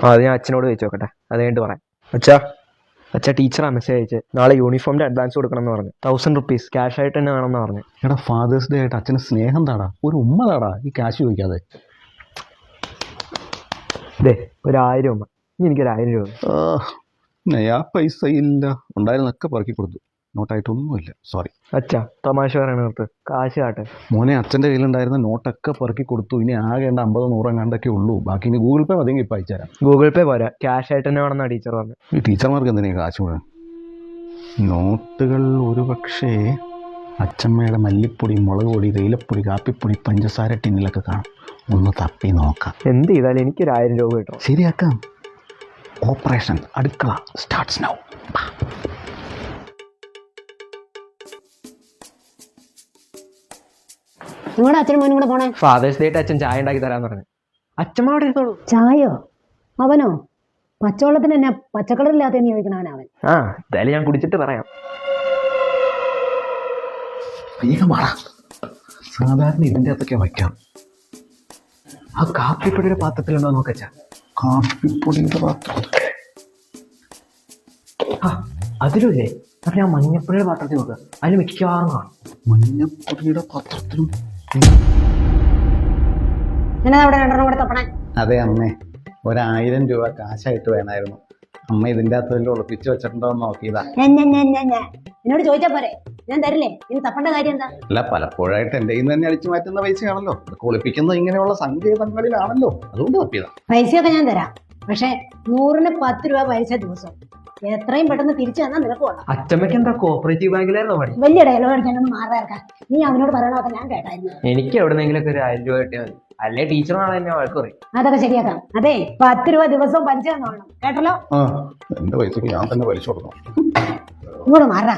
അത് ഞാൻ അച്ഛനോട് ചോദിച്ചു നോക്കട്ടെ, അത് കഴിഞ്ഞിട്ട് പറയാം. അച്ഛാ ടീച്ചറാ മെസ്സേജ് അയച്ച് നാളെ യൂണിഫോമിൻ്റെ അഡ്വാൻസ് കൊടുക്കണം എന്ന് പറഞ്ഞു. 1000 rupees ക്യാഷ് ആയിട്ട് തന്നെ വേണമെന്ന് പറഞ്ഞു. എടാ ഫാദേഴ്സ് ഡേ ആയിട്ട് അച്ഛന് സ്നേഹം താടാ, ഒരു ഉമ്മ താടാ, ഈ ക്യാഷ് ചോദിക്കാതെ. ഒരു 1000 രൂപ. ഇനി എനിക്കൊരു 1000 രൂപ. നയാ പൈസ ഇല്ല, ഉണ്ടായിരുന്നൊക്കെ പറക്കി കൊടുത്തു, നോട്ടായിട്ടൊന്നുമില്ല. സോറി അച്ഛാ, തമാശ പറയണ നിർത്ത്, കാശ് കാട്ടെ. മോനെ അച്ഛൻ്റെ കയ്യിലുണ്ടായിരുന്ന നോട്ടൊക്കെ പറക്കി കൊടുത്തു. ഇനി ആകെ 50-100 എങ്ങാണ്ടൊക്കെ ഉള്ളൂ. ബാക്കി ഇനി ഗൂഗിൾ പേ മതിയെങ്കിൽ ഇപ്പം അയച്ചുതരാം. ഗൂഗിൾ പേ പോരാ, ക്യാഷ് ആയിട്ട് തന്നെ വേണമെന്നാണ് ടീച്ചർ പറഞ്ഞത്. ഈ ടീച്ചർമാർക്ക് എന്തിനാ കാശ് മുഴുവൻ? നോട്ടുകൾ ഒരു പക്ഷേ അച്ചമ്മയുടെ മല്ലിപ്പൊടി, മുളക് പൊടി, തേയിലപ്പൊടി, കാപ്പിപ്പൊടി, പഞ്ചസാര ടിന്നിലൊക്കെ കാണും. ഒന്ന് തപ്പി നോക്കാം. എന്ത് ചെയ്താലും എനിക്കൊരു 1000 രൂപ കിട്ടും. ശരിയാക്കാം. ഓപ്പറേഷൻ അടുക്കള സ്റ്റാർട്ട്സ് നൗ. നിങ്ങളുടെ അച്ഛനും മോനും കൂടെ പോണേ? ഫാദേഴ്സ് ഡേ ആയിട്ട് അച്ഛൻ ചായ ഉണ്ടാക്കി തരാന്ന് പറഞ്ഞു. അച്ഛമ്മ അവിടെ ഇരുന്നോളൂ. ചായയോ? അവനോ? പച്ചവെള്ളത്തിന് എന്നെ പച്ചക്കളറില്ലാത്തന്ന് ചോദിക്കണവൻ അവൻ. എന്തായാലും ഞാൻ കുടിച്ചിട്ട് പറയാം. സാധാരണ ഇതിൻ്റെ അകത്തൊക്കെ വയ്ക്കാം. ആ കാപ്പിപ്പൊടിയുടെ പാത്രത്തിലുണ്ടോ നോക്കച്ചാ? കാപ്പിപ്പൊടിയുടെ പാത്രം അതിലൂല്ലേ? അപ്പൊ ഞാൻ മഞ്ഞപ്പൊടിയുടെ പാത്രത്തിൽ നോക്കുക, അതിൽ മിക്കവാറും കാണും. മഞ്ഞപ്പൊടിയുടെ പാത്രത്തിലും. അതെ അമ്മേ, 1000 രൂപ കാശായിട്ട് വേണമായിരുന്നു. അമ്മ ഇതിൻ്റെ അകത്ത് ഒളിപ്പിച്ച് വെച്ചിട്ടുണ്ടോ എന്ന് നോക്കിയതാ. എന്നോട് ചോദിച്ചാ പോരെ, ഞാൻ തരില്ലേ? ഇനി തപ്പേണ്ട കാര്യം എന്താ? അല്ല, പലപ്പോഴായിട്ട് എൻ്റെ കയ്യിൽ നിന്ന് തന്നെ അടിച്ചു മാറ്റുന്ന പൈസയാണല്ലോ. ഇതൊക്കെ ഒളിപ്പിക്കുന്നത് ഇങ്ങനെയുള്ള സങ്കേതങ്ങളിലാണല്ലോ, അതുകൊണ്ട് തപ്പിയതാ. പൈസയൊക്കെ ഞാൻ തരാം, പക്ഷെ 100-ന് 10 രൂപ പൈസ ദിവസം എത്രയും പെട്ടെന്ന് തിരിച്ചു തന്നാൽ നിനക്ക് വേണം. അച്ഛമ്മയ്ക്ക് എന്താ കോപ്പറേറ്റീവ് ബാങ്കിലായിരുന്നോ പണി? വലിയ ഡയലോഗ് അടിക്കാനൊന്നും മാറാർക്കാം. നീ അവനോട് പറയണമൊക്കെ ഞാൻ കേട്ടായിരുന്നു. എനിക്ക് എവിടെന്നെങ്കിലൊക്കെ ഒരു 1000 രൂപ കിട്ടിയാൽ മതി, അല്ലെ ടീച്ചറാണ് എന്നെ വഴക്ക് പറയും. അതൊക്കെ ശരിയാക്കാം. അതെ, 10 രൂപ ദിവസവും പലിശ തന്നോളണം, കേട്ടല്ലോ? എന്റെ പൈസക്ക് ഞാൻ തന്നെ പലിശ കൊടുക്കണം. ഇങ്ങോട്ട് മാറാ.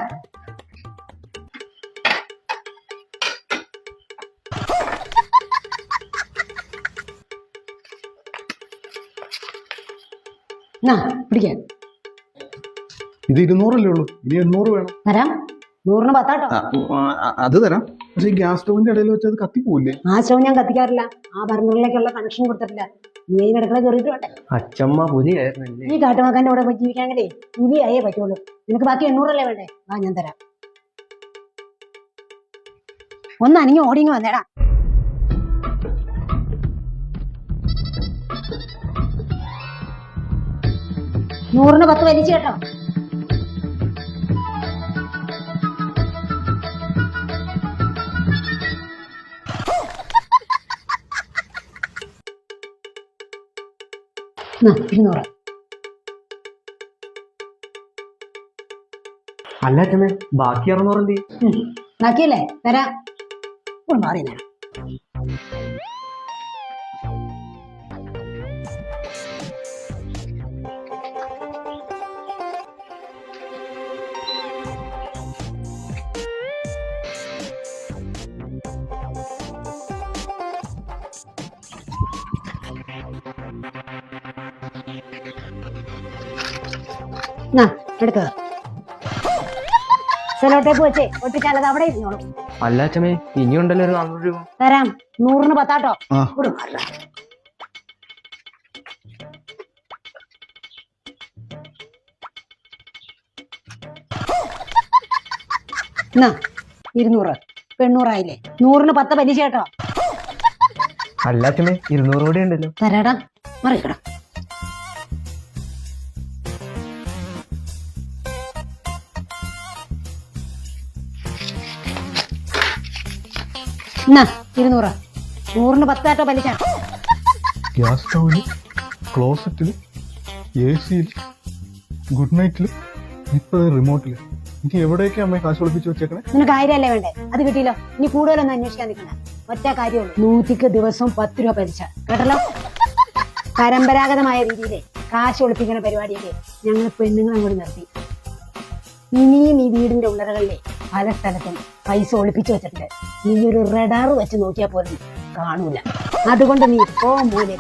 പിടിക്കാൻ ഇത് 200 അല്ലേ ഉള്ളൂ, ഇനി 800 വേണം. തരാം. 100-ന് 10 കേട്ടോ. അത് തരാം, പക്ഷെ ഈ ഗ്യാസ് സ്റ്റൗവിന്റെ ഇടയിൽ വെച്ച് അത് കത്തിപ്പോവില്ലേ? ആ സ്റ്റൗ ഞാൻ കത്തിക്കാറില്ല, ആ ബർണറിലേക്കുള്ള കണക്ഷൻ കൊടുത്തിട്ടില്ല. നീ അടുക്കള കയറിയിട്ട് വേണ്ടേ? അച്ഛമ്മ പുതിയായിരുന്നല്ലേ? ഈ കാട്ടുമാക്കാന്റെ കൂടെ പോയി ജീവിക്കാമെങ്കിലേ പുതിയായേ പറ്റുള്ളൂ. നിനക്ക് ബാക്കി 800 അല്ലേ വേണ്ടേ? ഞാൻ തരാം. ഒന്ന് അനങ്ങി ഓടിങ്ങി വന്നേടാ. നൂറിന് 10 വലിച്ചു കേട്ടോ. അല്ല അച്ഛമ്മേ, ബാക്കി 600 എന്ത് ചെയ്യും? ബാക്കിയല്ലേ തരാം. മാറി നേരം. എടുക്ക. സെലോ ടേപ്പ് വെച്ചേ ഒട്ടിച്ചാലത് അവിടെ ഇരുന്നോളൂ. അല്ല അച്ഛമ്മേ, ഇനിയുണ്ടല്ലോ ഒരു 400 രൂപ. തരാം. 100-ന് 10 കേട്ടോ. എന്നാ 200. 800 ആയില്ലേ? 100-ന് 10 പലിശ കേട്ടോ. അല്ല അച്ഛമ്മേ, 200 കൂടെ ഉണ്ടല്ലോ. തരാടാ, മറിക്കടാ. എന്നാ 200. 100-ന് 10 കേട്ടോ പലിശ. ഗ്യാസ് സ്റ്റൗവില്, ക്ലോസറ്റില്, AC-യിൽ, ഗുഡ് നൈറ്റില്, ഇപ്പൊ റിമോട്ടില്. ഇനി എവിടെയൊക്കെ അമ്മ കാശ് ഒളിപ്പിച്ച് വെച്ചേക്കണേ? നിനക്ക് 1000 അല്ലേ വേണ്ടേ? അത് കിട്ടിയല്ലോ. ഇനി കൂടുതലൊന്നും അന്വേഷിക്കാൻ നിൽക്കണ്ട. ഒറ്റ കാര്യമുള്ളൂ, 100-ക്ക് ദിവസവും 10 രൂപ പലിശ, കേട്ടല്ലോ? പരമ്പരാഗതമായ രീതിയിലെ കാശ് ഒളിപ്പിക്കുന്ന പരിപാടിയിലെ ഞങ്ങൾ പെണ്ണുങ്ങളെ കൂടി നിർത്തി. ഇനിയും ഈ വീടിന്റെ ഉള്ളറകളിലെ പല സ്ഥലത്തും പൈസ ഒളിപ്പിച്ചു വെച്ചിട്ടുണ്ട്. നീ ഒരു റഡാർ വെച്ച് നോക്കിയാൽ പോലും കാണൂല. അതുകൊണ്ട് നീ ഇപ്പോ മൂലം